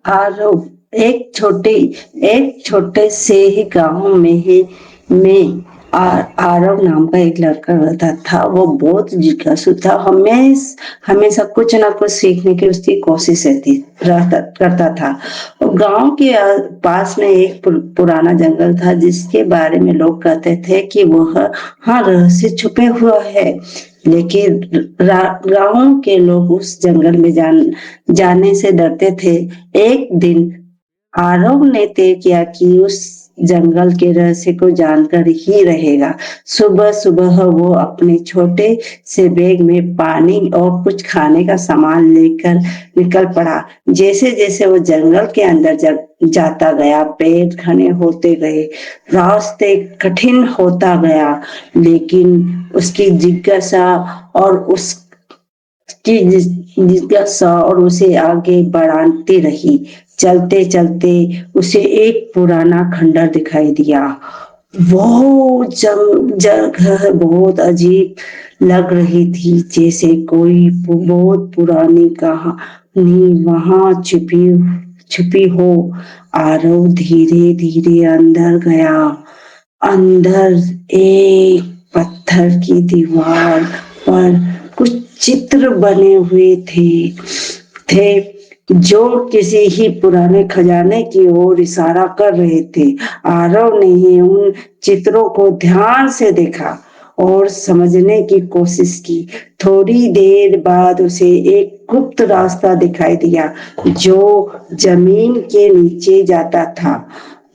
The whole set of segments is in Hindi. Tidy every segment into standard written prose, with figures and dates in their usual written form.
आरव एक छोटे से ही गांव में आरव नाम का एक लड़का रहता था। वो बहुत जिज्ञासु था। हमेशा कुछ ना कुछ सीखने की उसकी कोशिश करता था। और गांव के पास में एक पुराना जंगल था, जिसके बारे में लोग कहते थे कि वह हाँ रहस्य छुपे हुआ है। लेकिन गांव के लोग उस जंगल में जाने से डरते थे। एक दिन आरव ने तय किया कि उस जंगल के रहस्य को जानकर ही रहेगा। सुबह सुबह वो अपने छोटे से बैग में पानी और कुछ खाने का सामान लेकर निकल पड़ा। जैसे जैसे वो जंगल के अंदर जाता गया, पेड़ घने होते गए, रास्ते कठिन होता गया, लेकिन उसकी जिज्ञासा और उसे आगे बढ़ाती रही। चलते चलते उसे एक पुराना खंडर दिखाई दिया। वो जगह बहुत अजीब लग रही थी, जैसे कोई बहुत पुरानी कहानी वहां छुपी हो। आरव धीरे धीरे अंदर गया। अंदर एक पत्थर की दीवार पर कुछ चित्र बने हुए थे जो किसी ही पुराने खजाने की ओर इशारा कर रहे थे। आरव ने उन चित्रों को ध्यान से देखा और समझने की कोशिश की। थोड़ी देर बाद उसे एक गुप्त रास्ता दिखाई दिया जो जमीन के नीचे जाता था।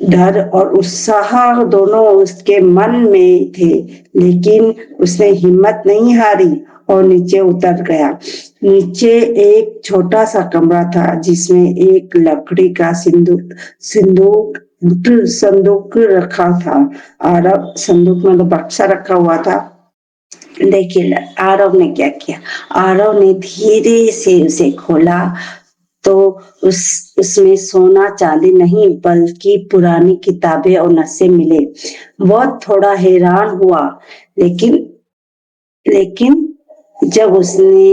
डर और उत्साह दोनों उसके मन में थे, लेकिन उसने हिम्मत नहीं हारी और नीचे उतर गया। नीचे एक छोटा सा कमरा था, जिसमें एक लकड़ी का संदूक रखा था। आरव संदूक में बक्सा रखा हुआ था। देखिए आरव ने क्या किया। आरव ने धीरे से उसे खोला तो उसमें सोना चांदी नहीं बल्कि पुरानी किताबें और नक्शे मिले। वह थोड़ा हैरान हुआ, लेकिन जब उसने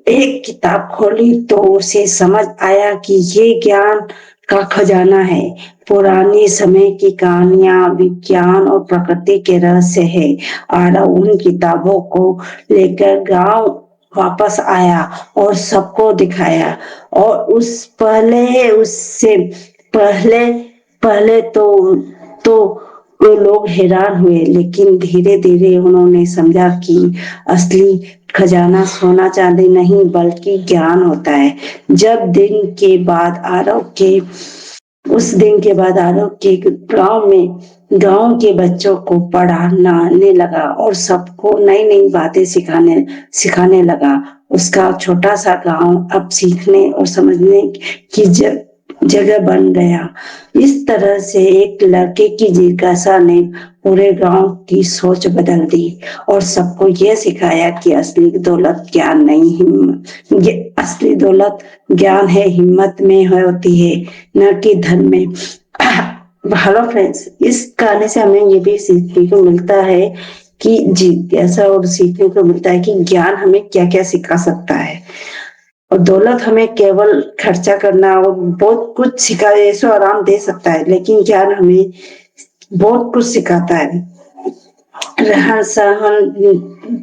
एक किताब खोली तो उसे समझ आया कि ये ज्ञान का खजाना है। पुराने समय की कहानियां, विज्ञान और प्रकृति के रहस्य है। आरव उन किताबों को लेकर गांव वापस आया और सबको दिखाया। और उससे पहले पहले तो वो लोग हैरान हुए, लेकिन धीरे धीरे उन्होंने समझा कि असली खजाना सोना चांदी नहीं बल्कि ज्ञान होता है। उस दिन के बाद आरव के गांव के बच्चों को पढ़ाने लगा और सबको नई नई बातें सिखाने लगा। उसका छोटा सा गांव अब सीखने और समझने की जगह बन गया। इस तरह से एक लड़के की जिज्ञासा ने पूरे गांव की सोच बदल दी और सबको ये सिखाया कि असली दौलत ज्ञान है, हिम्मत में होती है, न कि धन में। हेलो फ्रेंड्स, इस कहानी से हमें ये भी सीखने को मिलता है कि जिज्ञासा और सीखने को मिलता है कि ज्ञान हमें क्या क्या सिखा सकता है। और दौलत हमें केवल खर्चा करना और बहुत कुछ सिखा ऐसो आराम दे सकता है, लेकिन ज्ञान हमें बहुत कुछ सिखाता है। रहन सहन,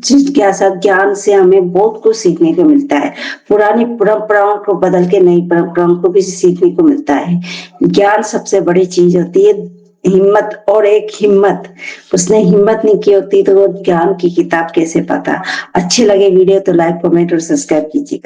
जिज्ञासा, ज्ञान से हमें बहुत कुछ सीखने को मिलता है। पुरानी परंपराओं को बदल के नई परंपराओं को भी सीखने को मिलता है। ज्ञान सबसे बड़ी चीज होती है। हिम्मत उसने हिम्मत नहीं की होती तो वो ज्ञान की किताब कैसे पाता। अच्छी लगे वीडियो तो लाइक, कमेंट और सब्सक्राइब कीजिएगा।